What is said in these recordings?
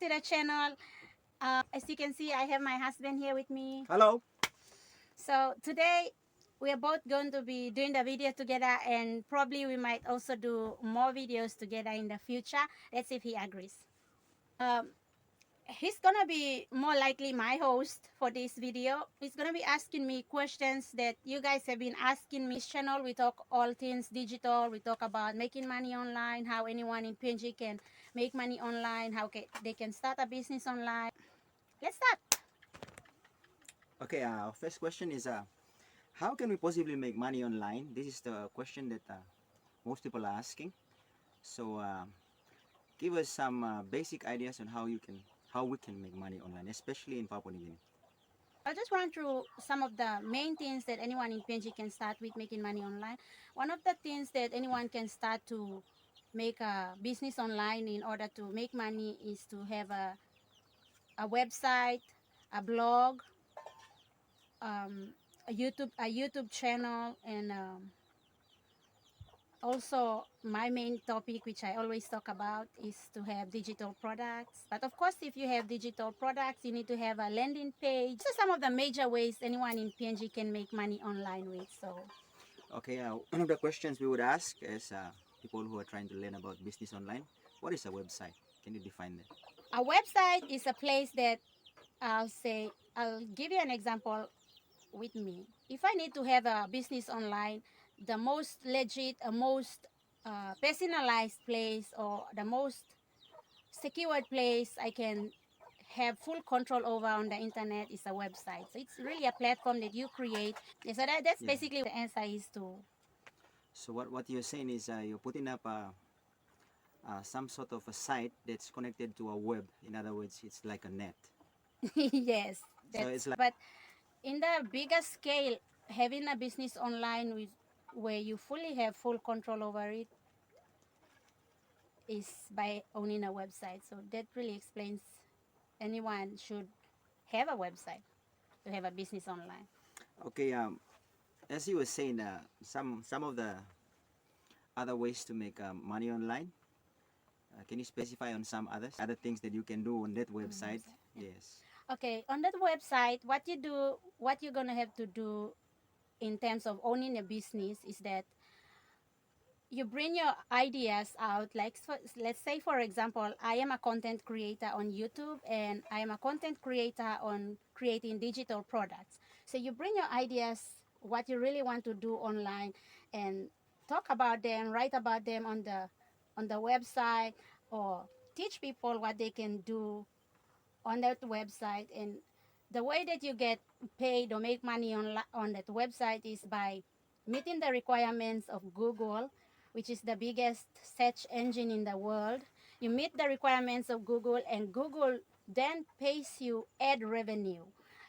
to the channel. As you can see, I have my husband here with me. Hello. So today we are both going to be doing the video together, and probably we might also do more videos together in the future. Let's see if he agrees. He's gonna be more likely my host for this video. He's gonna be asking me questions that you guys have been asking me. This channel, we talk all things digital. We talk about making money online, how anyone in PNG can make money online, how they can start a business online. Let's start. Okay, first question is how can we possibly make money online? This is the question that most people are asking. So give us some basic ideas on how we can make money online, especially in Papua New Guinea. I'll just run through some of the main things that anyone in PNG can start with making money online. One of the things that anyone can start to make a business online in order to make money is to have a website, a blog, a YouTube channel, and also my main topic, which I always talk about, is to have digital products. But of course, if you have digital products, you need to have a landing page. So some of the major ways anyone in PNG can make money online with. So Okay, one of the questions we would ask is people who are trying to learn about business online. What is a website? Can you define that? a website is a place that I'll give you an example with me. If I need to have a business online, the most legit, most personalized place, or the most secured place I can have full control over on the internet is a website. So it's really a platform that you create. Yeah, so that's Yeah. basically the answer is to. So what you're saying is you're putting up some sort of a site that's connected to a web. In other words, it's like a net. Yes, So that's. it's like But in the bigger scale, having a business online with where you fully have full control over it is by owning a website. So that really explains anyone should have a website to have a business online. okay. As you were saying, some of the other ways to make money online. Can you specify on some other things that you can do on that On the website? website. Yes. Okay, on that website, what you're gonna have to do in terms of owning a business is that you bring your ideas out. Like let's say, for example, I am a content creator on YouTube, and I am a content creator on creating digital products. So you bring your ideas, what you really want to do online, and talk about them, write about them on the website, or teach people what they can do on that website. And the way that you get paid or make money on that website is by meeting the requirements of Google, which is the biggest search engine in the world. You meet the requirements of Google, and Google then pays you ad revenue.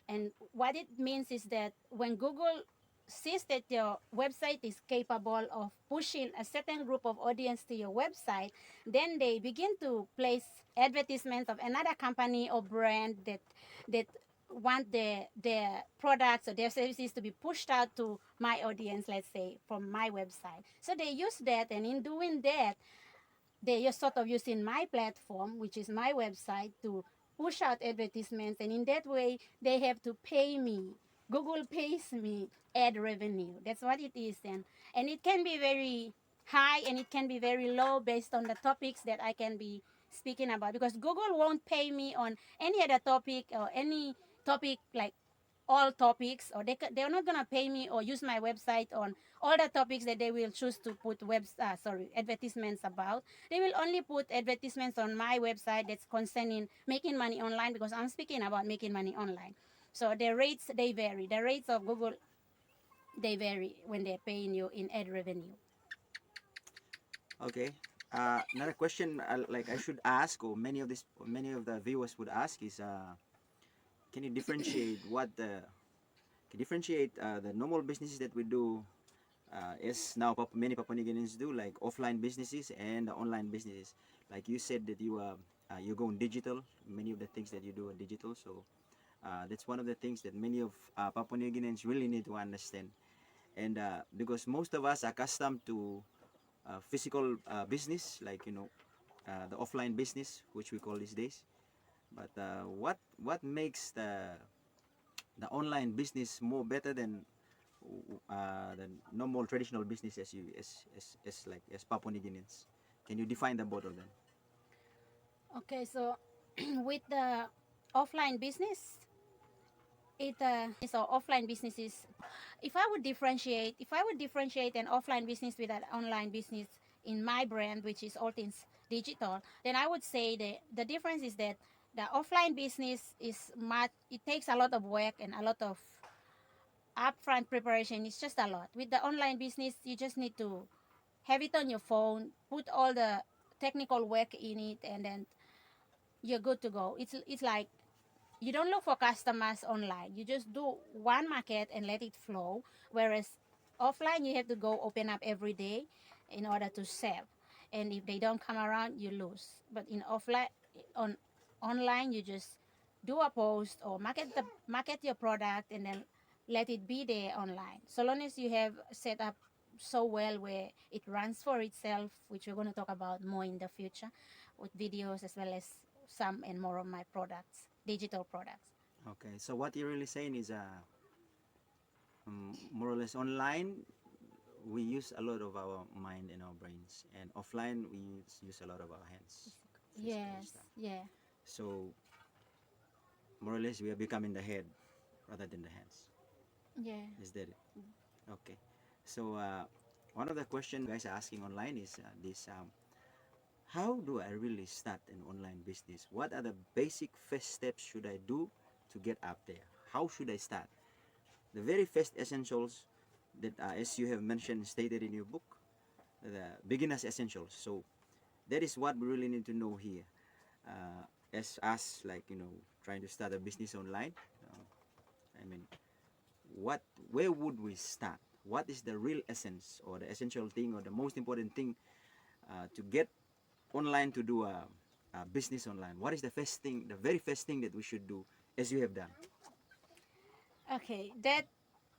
And what it means is that when Google sees that your website is capable of pushing a certain group of audience to your website, then they begin to place advertisements of another company or brand that want their products or their services to be pushed out to my audience, let's say from my website. So they use that, and in doing that, they just sort of using my platform, which is my website, to push out advertisements, and in that way they have to pay me. Google pays me ad revenue. That's what it is. And it can be very high and it can be very low based on the topics that I can be speaking about, because Google won't pay me on any other topic or any topic like all topics, or they're not going to pay me or use my website on all the topics that they will choose to put advertisements about. They will only put advertisements on my website that's concerning making money online, because I'm speaking about making money online. So the rates, they vary. The rates of Google, they vary when they're paying you in ad revenue. Okay. Another question like I should ask, or many of the viewers would ask, is can you differentiate the normal businesses that we do as now many Papua New Guineans do, like offline businesses and online businesses. Like you said that you're going digital. Many of the things that you do are digital, so that's one of the things that many of Papua New Guineans really need to understand. And because most of us are accustomed to physical business, like the offline business, which we call these days. But what makes the online business more better than normal traditional business as you as like as Papua New Guineans? Can you define the both of them? Okay, so with the offline business, it so offline businesses. If I would differentiate an offline business with an online business in my brand, which is All Things Digital, then I would say the difference is that the offline business is much. It takes a lot of work and a lot of upfront preparation. It's just a lot. With the online business, you just need to have it on your phone, put all the technical work in it, and then you're good to go. It's like you don't look for customers online. You just do one market and let it flow. Whereas offline, you have to go open up every day in order to sell. And if they don't come around, you lose. But in offline, on online, you just do a post or market your product and then let it be there online. So long as you have set up so well where it runs for itself, which we're going to talk about more in the future with videos as well as some and more of my products, digital products. Okay, so what you're really saying is more or less online we use a lot of our mind and our brains, and offline we use a lot of our hands, physical Yes, stuff. yeah, So more or less we are becoming the head rather than the hands. yeah. Is that it? Okay. So one of the questions guys are asking online is this: how do I really start an online business? What are the basic first steps should I do to get up there? How should I start? The very first essentials that, as you have mentioned, stated in your book, the beginner's essentials. So that is what we really need to know here. As us, like trying to start a business online. I mean, what, where would we start? What is the real essence or the essential thing or the most important thing to get online to do a business online? What is the first thing, the very first thing that we should do, as you have done? Okay, that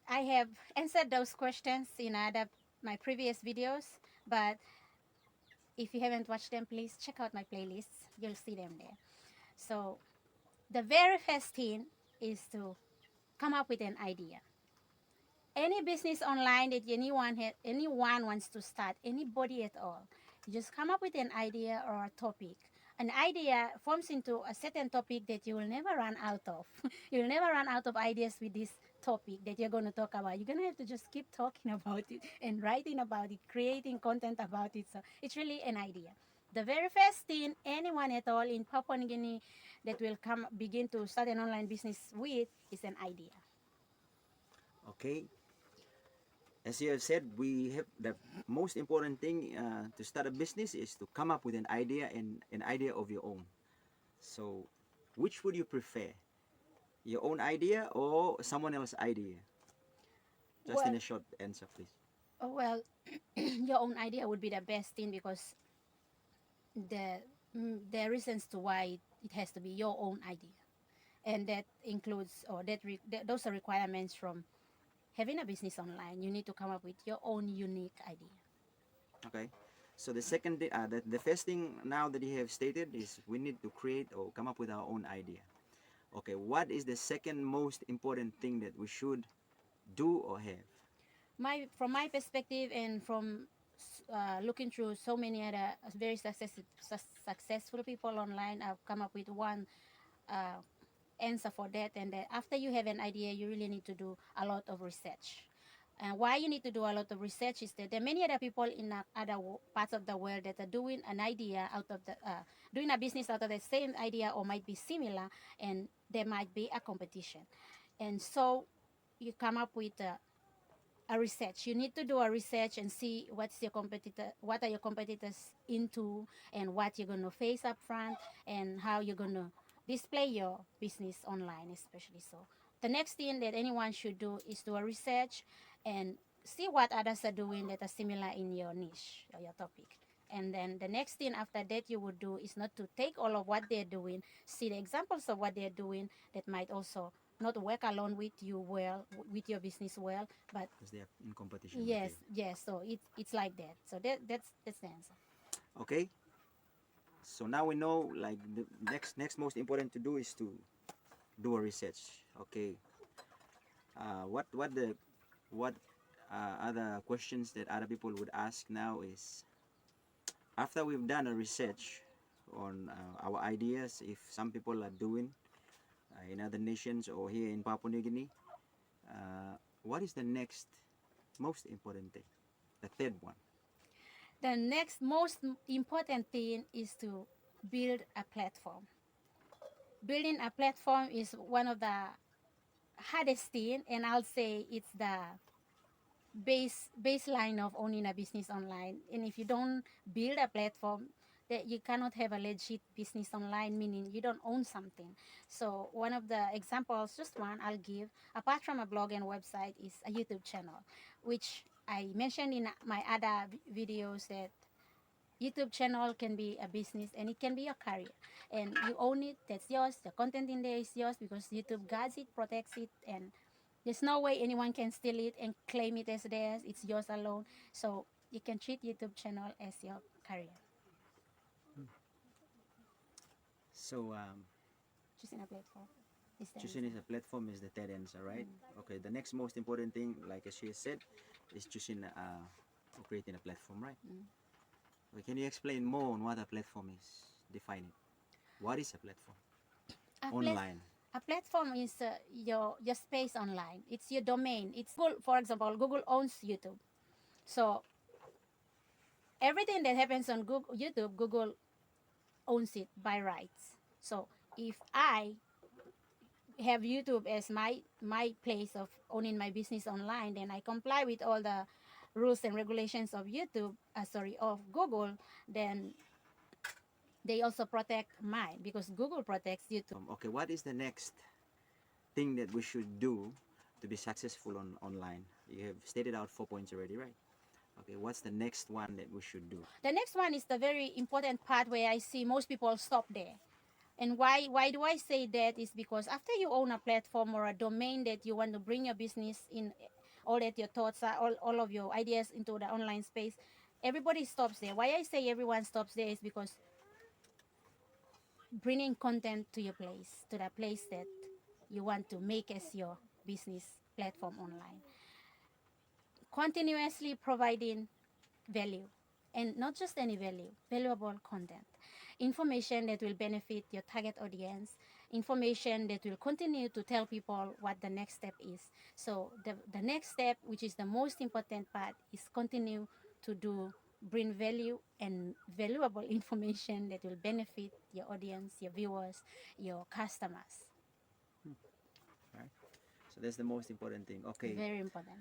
I have answered those questions in other my previous videos, but if you haven't watched them, please check out my playlists. You'll see them there. So the very first thing is to come up with an idea. Any business online that anyone wants to start, anybody at all, you just come up with an idea or a topic. An idea forms into a certain topic that you will never run out of. You'll never run out of ideas with this topic that you're going to talk about. You're going to have to just keep talking about it and writing about it, creating content about it. So it's really an idea. The very first thing anyone at all in Papua New Guinea that will come begin to start an online business with is an idea. Okay, as you have said, we have the most important thing to start a business is to come up with an idea and an idea of your own. So, which would you prefer? Your own idea or someone else's idea? Just in Well, a short answer, please. well, your own idea would be the best thing because the the reasons to why it has to be your own idea, and that includes or those are requirements from having a business online. You need to come up with your own unique idea. Okay. So the second, the first thing now that you have stated is we need to create or come up with our own idea. Okay. What is the second most important thing that we should do or have? From my perspective and from looking through so many other very successful people online, I've come up with one uh, answer for that, and that after you have an idea you really need to do a lot of research. And why you need to do a lot of research is that there are many other people in other parts of the world that are doing an idea out of the doing a business out of the same idea or might be similar, and there might be a competition. And so you come up with a research. You need to do a research and see what are your competitors into, and what you're going to face up front, and how you're going to display your business online, especially. So the next thing that anyone should do is do a research and see what others are doing that are similar in your niche or your topic. And then the next thing after that you would do is not to take all of what they're doing, see the examples of what they're doing that might also not work along with you well, with your business well, but Because they are in competition with you. yes, yes. So it's like that. So that's the answer. Okay. So now we know, like, the next most important to do is to do a research. Okay. What other questions that other people would ask now is, after we've done a research on our ideas, if some people are doing in other nations or here in Papua New Guinea, what is the next most important thing? The third one. The next most important thing is to build a platform. Building a platform is one of the hardest thing, and I'll say it's the baseline of owning a business online. And if you don't build a platform, that you cannot have a legit business online, meaning you don't own something. So one of the examples, just one I'll give, apart from a blog and website, is a YouTube channel, which I mentioned in my other videos that YouTube channel can be a business and it can be your career. And you own it, that's yours. The content in there is yours because YouTube guards it, protects it, and there's no way anyone can steal it and claim it as theirs. It's yours alone. So you can treat YouTube channel as your career. So Choosing a platform is the choosing answer. is a platform is the third answer, right? Okay. The next most important thing, like as she said, is choosing or creating a platform, right? Okay, can you explain more on what a platform is? Define it. What is a platform? A, Online. a platform is your space online. It's your domain. It's Google, for example, Google owns YouTube. So everything that happens on Google, YouTube, Google owns it by rights. So if I have YouTube as my place of owning my business online, then I comply with all the rules and regulations of YouTube, of Google, then they also protect mine because Google protects YouTube. Okay, what is the next thing that we should do to be successful on online? You have stated out 4 points already, right? Okay, what's the next one that we should do? The next one is the very important part where I see most people stop there. And why do I say that is because after you own a platform or a domain that you want to bring your business in, all that your thoughts are, all of your ideas into the online space, everybody stops there. Why I say everyone stops there is because bringing content to your place, to the place that you want to make as your business platform online. Continuously providing value, and not just any value, valuable content. Information that will benefit your target audience, information that will continue to tell people what the next step is. So the next step, which is the most important part, is continue to bring value and valuable information that will benefit your audience, your viewers, your customers. Right. So that's the most important thing. Okay. Very important.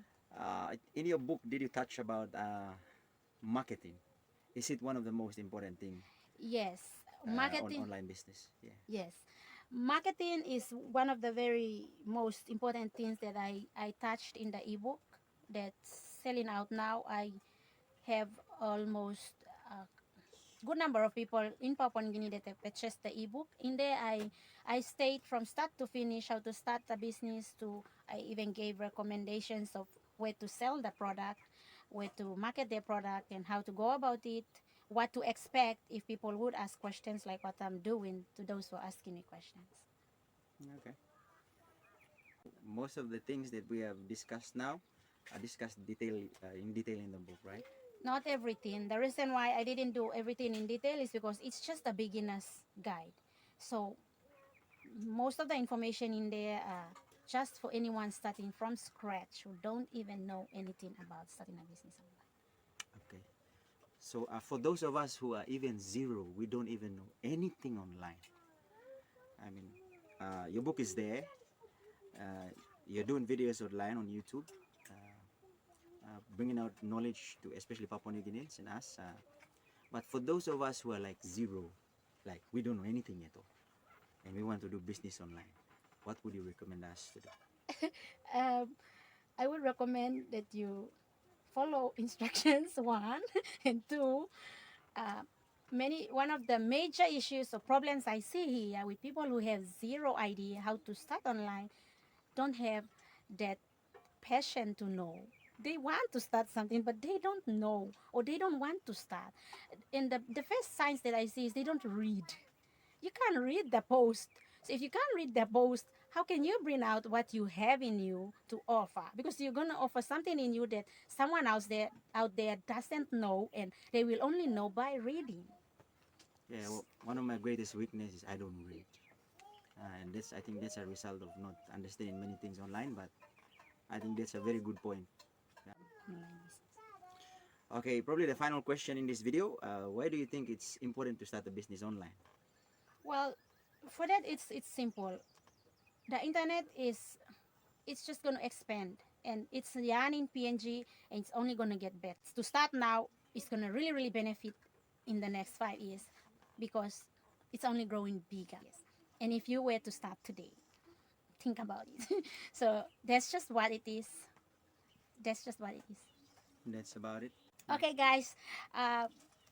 In your book, did you touch about marketing? Is it one of the most important thing Yes, on marketing. online business? Yeah. Yes. Marketing is one of the very most important things that I touched in the ebook that's selling out now. I have almost a good number of people in Papua New Guinea that have purchased the ebook. In there, I state from start to finish how to start a business. I even gave recommendations of where to sell the product, where to market their product, and how to go about it, what to expect if people would ask questions like what I'm doing to those who are asking me questions. Okay. Most of the things that we have discussed now are discussed in detail in the book, right? Not everything. The reason why I didn't do everything in detail is because it's just a beginner's guide. So most of the information in there are just for anyone starting from scratch who don't even know anything about starting a business online. Okay. So for those of us who are even zero, we don't even know anything online. I mean, your book is there. You're doing videos online on YouTube, bringing out knowledge to especially Papua New Guineans and us. But for those of us who are like zero, like we don't know anything at all, and we want to do business online, what would you recommend us to do? I would recommend that you follow instructions, one, and two. Uh, one of the major issues or problems I see here with people who have zero idea how to start online don't have that passion to know they want to start something, but they don't know or they don't want to start. And the first signs that I see is they don't read. You can't read the post. So if you can't read the post, how can you bring out what you have in you to offer? Because you're gonna offer something in you that someone else there out there doesn't know, and they will only know by reading. Yeah, well, one of my greatest weaknesses is I don't read, and that's I think that's a result of not understanding many things online. But I think that's a very good point. Yeah. Okay, probably the final question in this video. Why do you think it's important to start a business online? Well, for that, it's simple. The internet is it's just going to expand, and it's yarn in PNG, and it's only going to get better. To start now, it's going to really benefit in the next 5 years because it's only growing bigger. And if you were to start today, think about it. So that's just what it is. That's just what it is. That's about it. Okay, guys.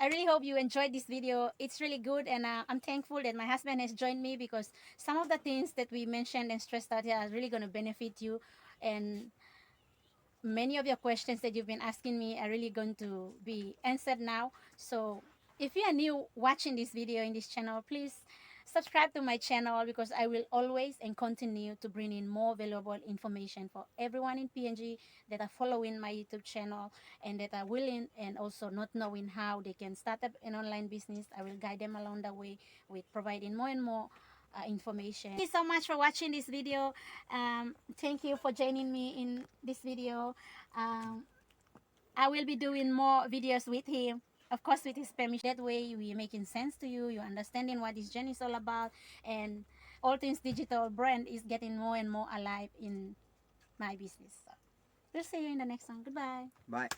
I really hope you enjoyed this video. It's really good, and I'm thankful that my husband has joined me because some of the things that we mentioned and stressed out here are really going to benefit you. And many of your questions that you've been asking me are really going to be answered now. So if you are new watching this video in this channel, please subscribe to my channel because I will always and continue to bring in more valuable information for everyone in PNG that are following my YouTube channel and that are willing and also not knowing how they can start up an online business. I will guide them along the way with providing more and more information. Thank you so much for watching this video. Thank you for joining me in this video. I will be doing more videos with him, of course with his permission. That way we making sense to you, you're understanding what this journey is all about, and all things digital brand is getting more and more alive in my business. So we'll see you in the next one. Goodbye. Bye.